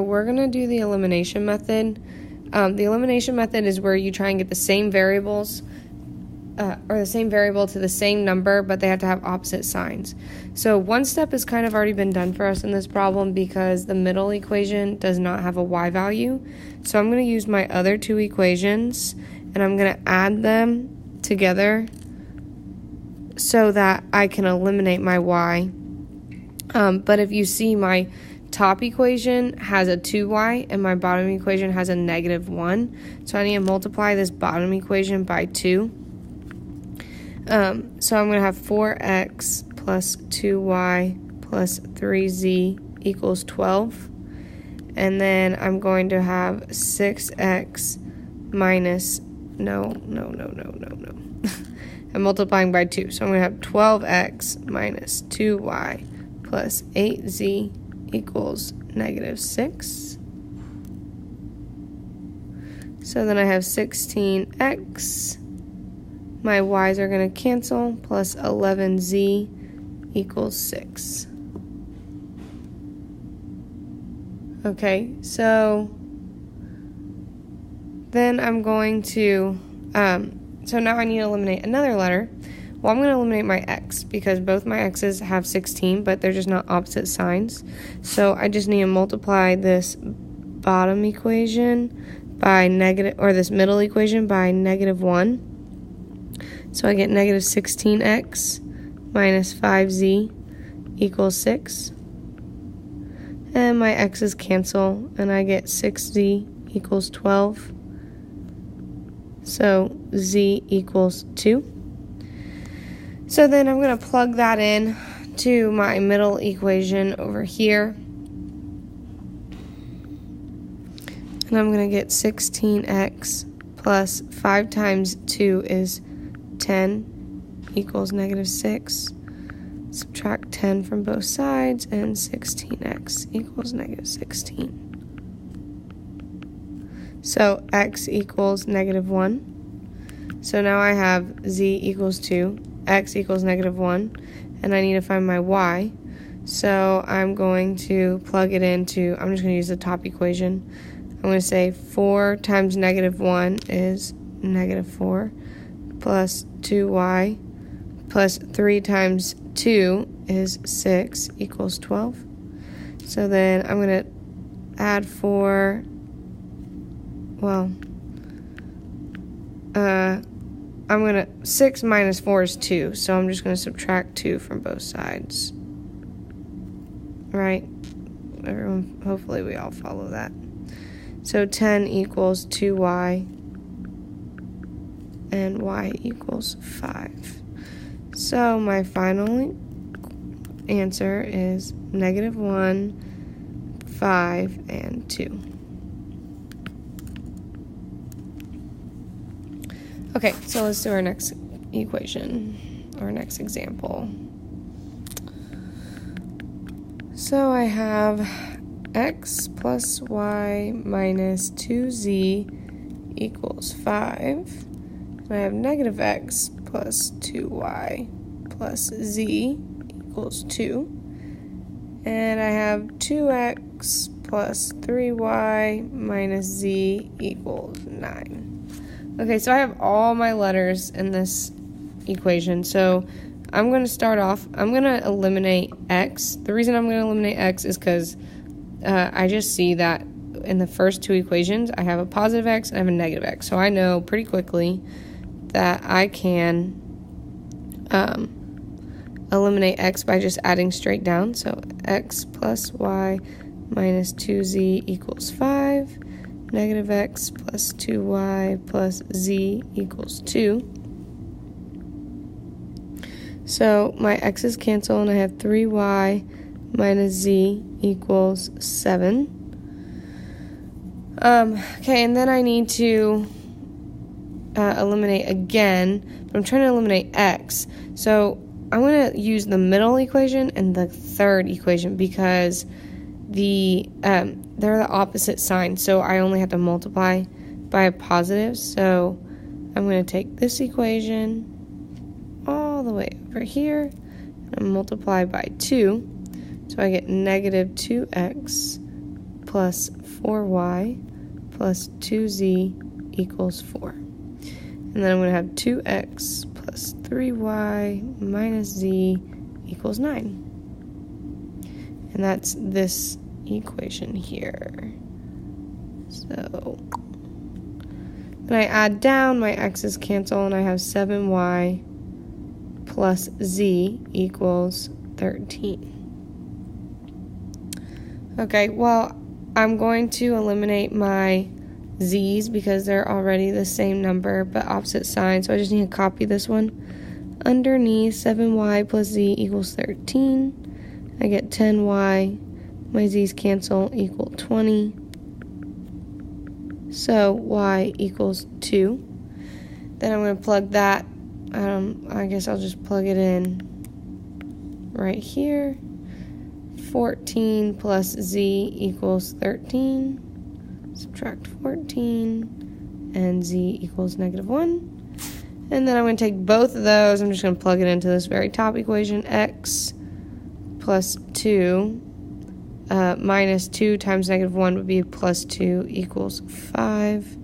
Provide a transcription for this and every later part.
we're going to do the elimination method. The elimination method is where you try and get the same variables or the same variable to the same number, but they have to have opposite signs. So one step has kind of already been done for us in this problem because the middle equation does not have a y value. So I'm going to use my other two equations and I'm going to add them together so that I can eliminate my y. But if you see, my top equation has a 2y and my bottom equation has a -1. So I need to multiply this bottom equation by 2. So I'm going to have 4x plus 2y plus 3z equals 12. And then I'm going to have 6x minus, no. I'm multiplying by 2. So I'm going to have 12x minus 2y plus 8z equals -6. So then I have 16x. My y's are going to cancel, plus 11z equals 6. Okay, so then I'm going to, so now I need to eliminate another letter. Well, I'm going to eliminate my x because both my x's have 16, but they're just not opposite signs. So I just need to multiply this bottom equation by this middle equation by -1. So I get -16x minus 5z equals 6. And my x's cancel, and I get 6z equals 12. So z equals 2. So then I'm going to plug that in to my middle equation over here. And I'm going to get 16x plus 5 times 2 is 10 equals -6. Subtract 10 from both sides, and 16x equals -16. So x equals -1. So now I have z equals 2, x equals -1, and I need to find my y. So I'm going to plug it into, I'm just going to use the top equation. I'm going to say 4 times -1 is -4, plus 2y, plus 3 times 2 is 6 equals 12. So then I'm going to add 4, I'm going to, 6 minus 4 is 2, so I'm just going to subtract 2 from both sides. Right? Everyone, hopefully we all follow that. So 10 equals 2y, and y equals 5. So my final answer is -1, 5, and 2. Okay, so let's do our next equation, or next example. So I have x plus y minus 2z equals 5. And I have -x plus 2y plus z equals 2. And I have 2x plus 3y minus z equals 9. Okay, so I have all my letters in this equation. So I'm going to start off, I'm going to eliminate x. The reason I'm going to eliminate x is because I just see that in the first two equations, I have a positive x and I have a negative x. So I know pretty quickly that I can eliminate x by just adding straight down. So x plus y minus 2z equals 5. -x plus 2y plus z equals 2. So my x's cancel and I have 3y minus z equals 7. Okay, and then I need to eliminate again, but I'm trying to eliminate x. So I'm going to use the middle equation and the third equation because they're the opposite signs, so I only have to multiply by a positive. So I'm going to take this equation all the way over here and multiply by 2. So I get -2x plus 4y plus 2z equals 4. And then I'm going to have 2x plus 3y minus z equals 9. And that's this equation here. So when I add down, my x's cancel, and I have 7y plus z equals 13. Okay, well, I'm going to eliminate my z's because they're already the same number but opposite signs, so I just need to copy this one. Underneath, 7y plus z equals 13. I get 10y, my z's cancel, equal 20. So y equals 2. Then I'm going to plug that. I guess I'll just plug it in right here. 14 plus z equals 13. Subtract 14, and z equals -1. And then I'm going to take both of those. I'm just going to plug it into this very top equation. X plus 2 minus 2 times -1 would be plus 2 equals 5.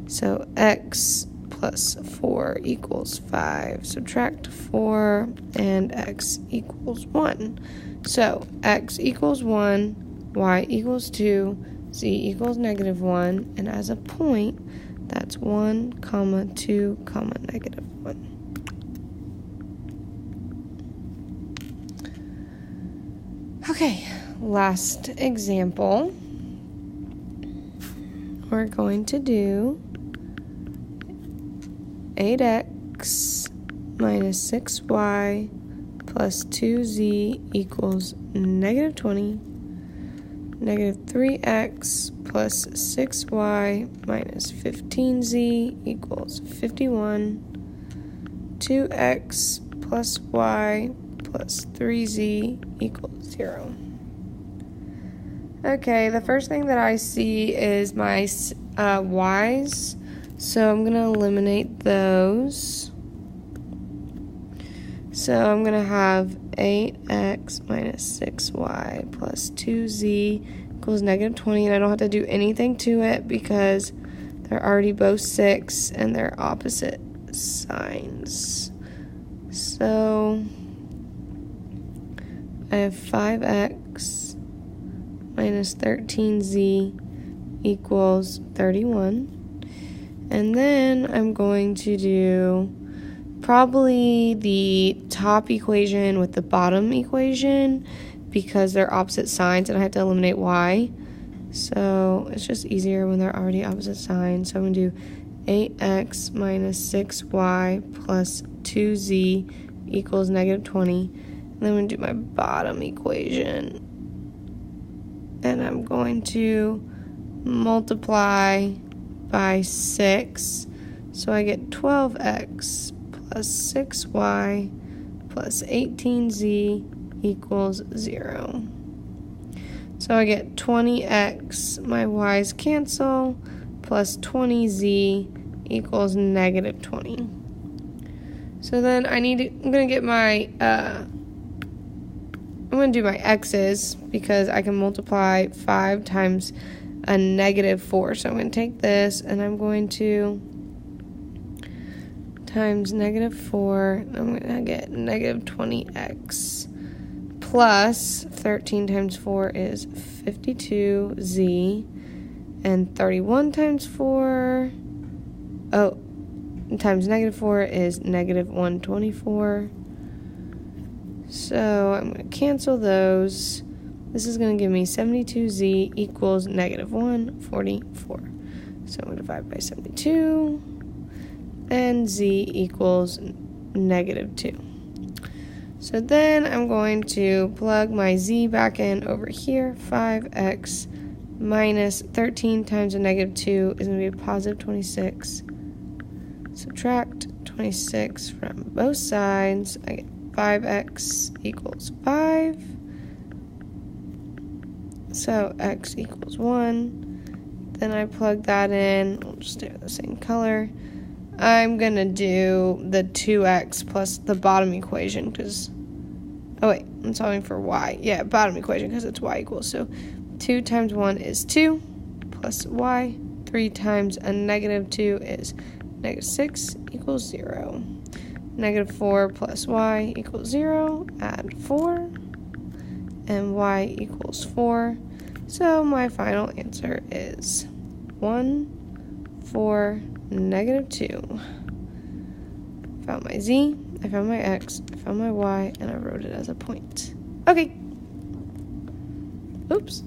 So x plus 4 equals 5. Subtract 4, and x equals 1. So x equals 1, y equals 2, z equals -1, and as a point, that's 1, 2, -1. Okay, last example. We're going to do 8x minus 6y plus 2z equals -20. -3x plus 6y minus 15z equals 51. 2x plus y plus 3z equals 0. Okay, the first thing that I see is my y's, so I'm going to eliminate those. So I'm going to have 8x minus 6y plus 2z equals -20, and I don't have to do anything to it because they're already both 6 and they're opposite signs. So I have 5x minus 13z equals 31. And then I'm going to do probably the top equation with the bottom equation because they're opposite signs and I have to eliminate y. So it's just easier when they're already opposite signs. So I'm going to do 8x minus 6y plus 2z equals -20. And then I'm going to do my bottom equation. And I'm going to multiply by 6. So I get 12x plus 6y plus 18z equals 0. So I get 20x, my y's cancel, plus 20z equals -20. So then I'm going to get my, I'm going to do my x's because I can multiply 5 times a -4. So I'm going to take this and I'm going to times -4, I'm going to get -20x plus 13 times 4 is 52z, and 31 times 4, times -4 is -124. So I'm going to cancel those. This is going to give me 72z equals -144. So I'm going to divide by 72. And z equals -2. So then I'm going to plug my z back in over here. 5x minus 13 times a -2 is going to be a positive 26. Subtract 26 from both sides. I get 5x equals 5. So x equals 1. Then I plug that in. We'll just stay with the same color. I'm going to do the 2x plus the bottom equation because, I'm solving for y. Yeah, bottom equation because it's y equals. So 2 times 1 is 2 plus y. 3 times a negative 2 is negative 6 equals 0. Negative 4 plus y equals 0. Add 4. And y equals 4. So my final answer is 1, 4, negative 2. Found my z, I found my x, I found my y, and I wrote it as a point. Okay. Oops.